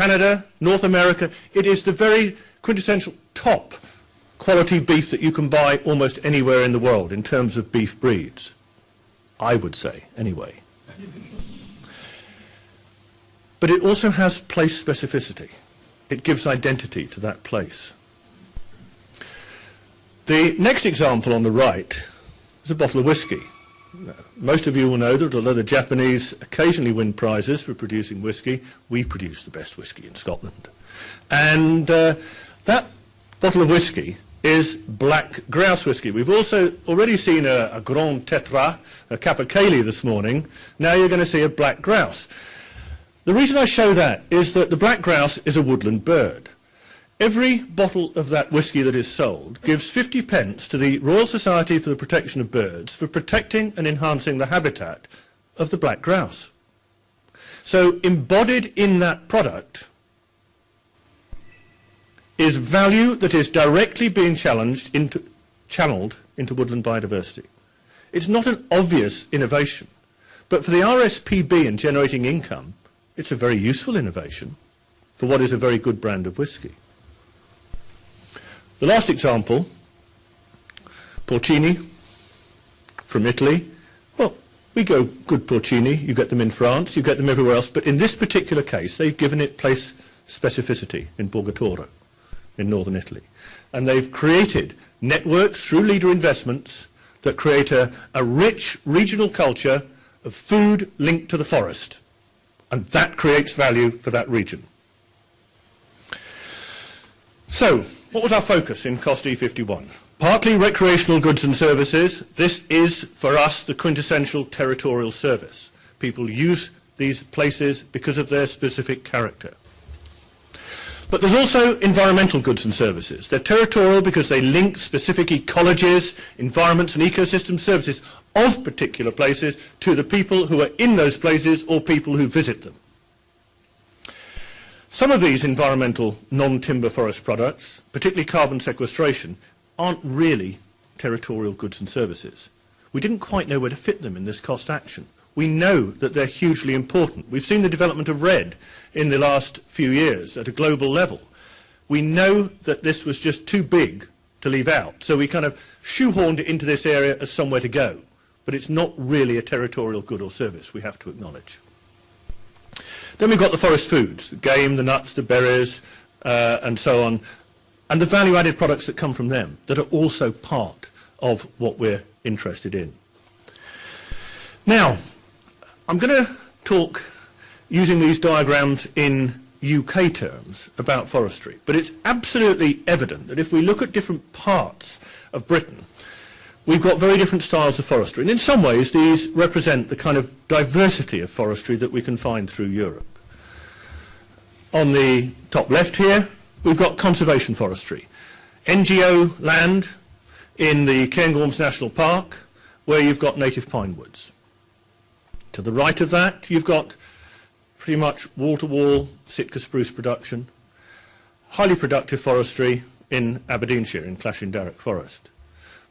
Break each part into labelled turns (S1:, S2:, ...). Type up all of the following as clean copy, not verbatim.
S1: Canada, North America, it is the very quintessential top quality beef that you can buy almost anywhere in the world in terms of beef breeds. I would say, anyway. But it also has place specificity. It gives identity to that place. The next example on the right is a bottle of whiskey. Most of you will know that although the Japanese occasionally win prizes for producing whiskey, we produce the best whiskey in Scotland. And that bottle of whiskey is black grouse whiskey. We've also already seen a Grand Tetra, a Capercaillie this morning. Now you're going to see a black grouse. The reason I show that is that the black grouse is a woodland bird. Every bottle of that whiskey that is sold gives 50 pence to the Royal Society for the Protection of Birds for protecting and enhancing the habitat of the black grouse. So embodied in that product is value that is directly being channeled into woodland biodiversity. It's not an obvious innovation, but for the RSPB in generating income, it's a very useful innovation for what is a very good brand of whiskey. The last example, porcini from Italy. Well, we go good porcini, you get them in France, you get them everywhere else, but in this particular case, they've given it place specificity in Borgatoro, in northern Italy. And they've created networks through leader investments that create a rich regional culture of food linked to the forest. And that creates value for that region. So, what was our focus in Cost E51? Partly recreational goods and services. This is, for us, the quintessential territorial service. People use these places because of their specific character. But there's also environmental goods and services. They're territorial because they link specific ecologies, environments and ecosystem services of particular places to the people who are in those places or people who visit them. Some of these environmental non-timber forest products, particularly carbon sequestration, aren't really territorial goods and services. We didn't quite know where to fit them in this cost action. We know that they're hugely important. We've seen the development of RED in the last few years at a global level. We know that this was just too big to leave out, so we kind of shoehorned it into this area as somewhere to go. But it's not really a territorial good or service, we have to acknowledge. Then we've got the forest foods, the game, the nuts, the berries, and so on, and the value-added products that come from them that are also part of what we're interested in. Now, I'm going to talk using these diagrams in UK terms about forestry, but it's absolutely evident that if we look at different parts of Britain, we've got very different styles of forestry, and in some ways these represent the kind of diversity of forestry that we can find through Europe. On the top left here, we've got conservation forestry. NGO land in the Cairngorms National Park, where you've got native pine woods. To the right of that, you've got pretty much wall-to-wall Sitka spruce production, highly productive forestry in Aberdeenshire, in Clashindarroch Forest.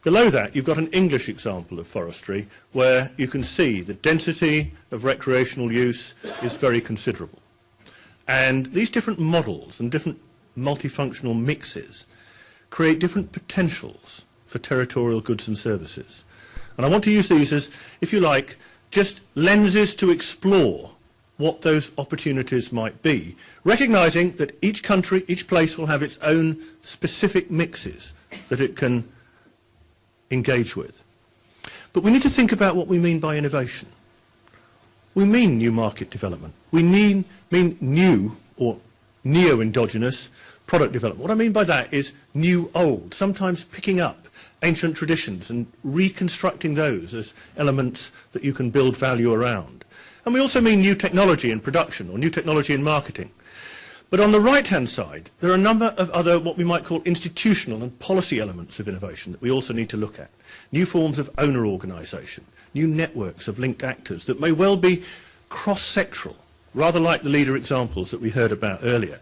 S1: Below that, you've got an English example of forestry where you can see the density of recreational use is very considerable. And these different models and different multifunctional mixes create different potentials for territorial goods and services. And I want to use these as, if you like, just lenses to explore what those opportunities might be, recognizing that each country, each place will have its own specific mixes that it can engage with. But we need to think about what we mean by innovation. We mean new market development. We mean new or neo-endogenous product development. What I mean by that is new old, sometimes picking up ancient traditions and reconstructing those as elements that you can build value around. And we also mean new technology in production or new technology in marketing. But on the right-hand side, there are a number of other what we might call institutional and policy elements of innovation that we also need to look at. New forms of owner organisation, new networks of linked actors that may well be cross-sectoral, rather like the leader examples that we heard about earlier.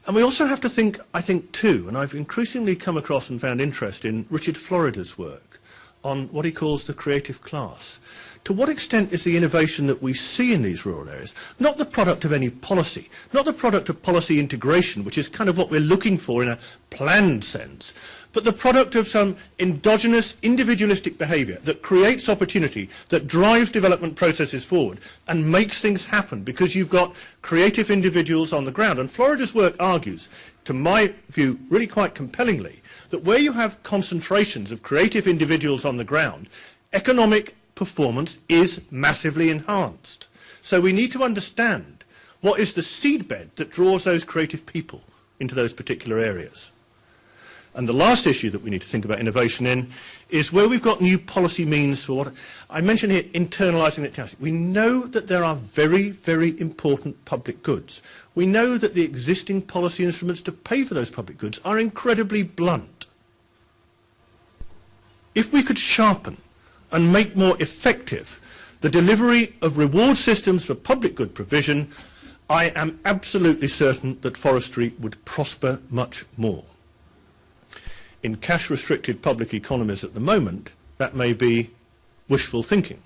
S1: And we also have to think, I think too, and I've increasingly come across and found interest in Richard Florida's work on what he calls the creative class. to what extent is the innovation that we see in these rural areas not the product of any policy, not the product of policy integration, which is kind of what we're looking for in a planned sense, but the product of some endogenous, individualistic behaviour that creates opportunity, that drives development processes forward and makes things happen because you've got creative individuals on the ground. And Florida's work argues, to my view, really quite compellingly, that where you have concentrations of creative individuals on the ground, economic performance is massively enhanced. So we need to understand what is the seedbed that draws those creative people into those particular areas. And the last issue that we need to think about innovation in is where we've got new policy means for what I mentioned here, internalising the capacity. We know that there are very, very important public goods. We know that the existing policy instruments to pay for those public goods are incredibly blunt. If we could sharpen and make more effective the delivery of reward systems for public good provision, I am absolutely certain that forestry would prosper much more. In cash-restricted public economies at the moment, that may be wishful thinking.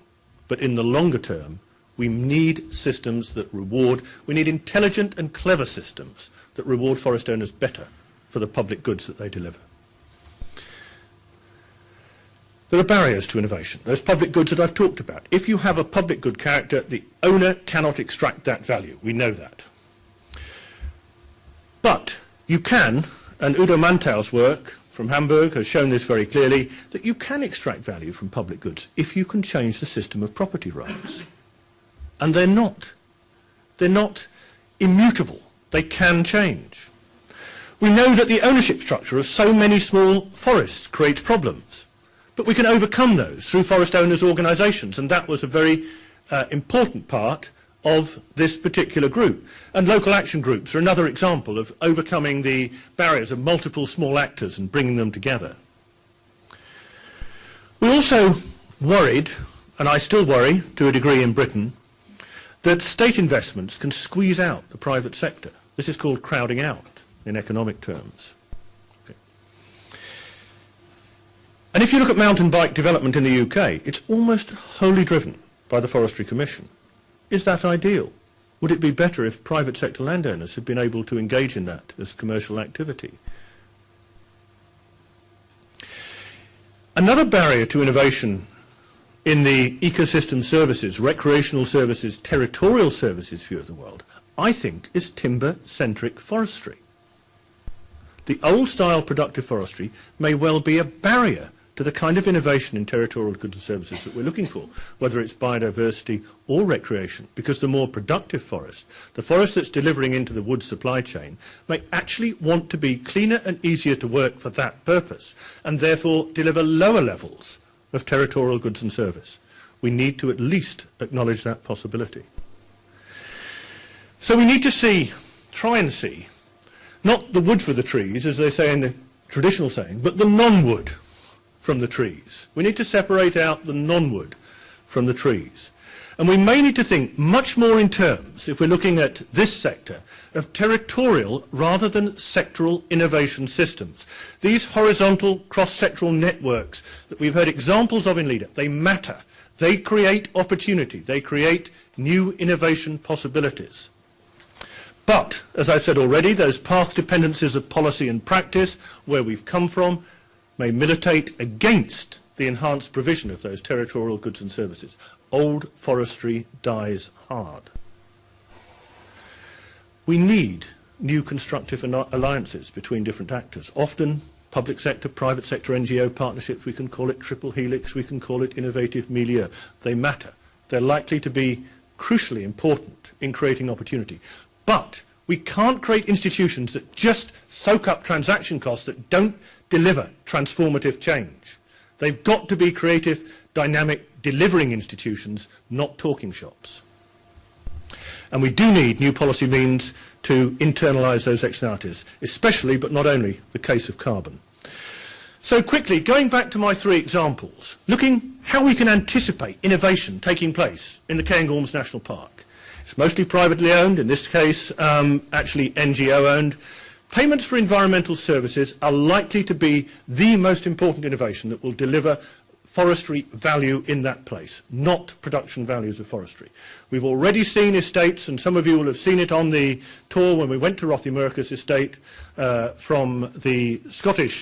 S1: But in the longer term, we need systems that reward, we need intelligent and clever systems that reward forest owners better for the public goods that they deliver. There are barriers to innovation, those public goods that I've talked about. If you have a public good character, the owner cannot extract that value. We know that. But you can, and Udo Mantau's work from Hamburg has shown this very clearly, that you can extract value from public goods if you can change the system of property rights. And they're not immutable. They can change. We know that the ownership structure of so many small forests creates problems, but we can overcome those through forest owners' organisations, and that was a very important part of this particular group. And local action groups are another example of overcoming the barriers of multiple small actors and bringing them together. We also worried, and I still worry to a degree in Britain, that state investments can squeeze out the private sector. This is called crowding out in economic terms. Okay. And if you look at mountain bike development in the UK, it's almost wholly driven by the Forestry Commission. Is that ideal? Would it be better if private sector landowners had been able to engage in that as commercial activity? Another barrier to innovation in the ecosystem services, recreational services, territorial services view of the world, I think, is timber-centric forestry. The old-style productive forestry may well be a barrier to the kind of innovation in territorial goods and services that we're looking for, whether it's biodiversity or recreation, because the more productive forest, the forest that's delivering into the wood supply chain, may actually want to be cleaner and easier to work for that purpose, and therefore deliver lower levels of territorial goods and service. We need to at least acknowledge that possibility. So we need to try and see, not the wood for the trees, as they say in the traditional saying, but the non-wood from the trees. We need to separate out the non-wood from the trees. And we may need to think much more in terms, if we're looking at this sector, of territorial rather than sectoral innovation systems. These horizontal cross-sectoral networks that we've heard examples of in LEADER, they matter. They create opportunity. They create new innovation possibilities. But, as I've said already, those path dependencies of policy and practice, where we've come from, may militate against the enhanced provision of those territorial goods and services. Old forestry dies hard. We need new constructive alliances between different actors. Often public sector, private sector, NGO partnerships, we can call it triple helix, we can call it innovative milieu. They matter. They're likely to be crucially important in creating opportunity. But we can't create institutions that just soak up transaction costs that don't deliver transformative change. They've got to be creative, dynamic, delivering institutions, not talking shops. And we do need new policy means to internalise those externalities, especially, but not only, the case of carbon. So quickly, going back to my three examples, looking how we can anticipate innovation taking place in the Cairngorms National Park. It's mostly privately owned, in this case actually NGO owned. Payments for environmental services are likely to be the most important innovation that will deliver forestry value in that place, not production values of forestry. We've already seen estates, and some of you will have seen it on the tour when we went to Rothiemurchus estate from the Scottish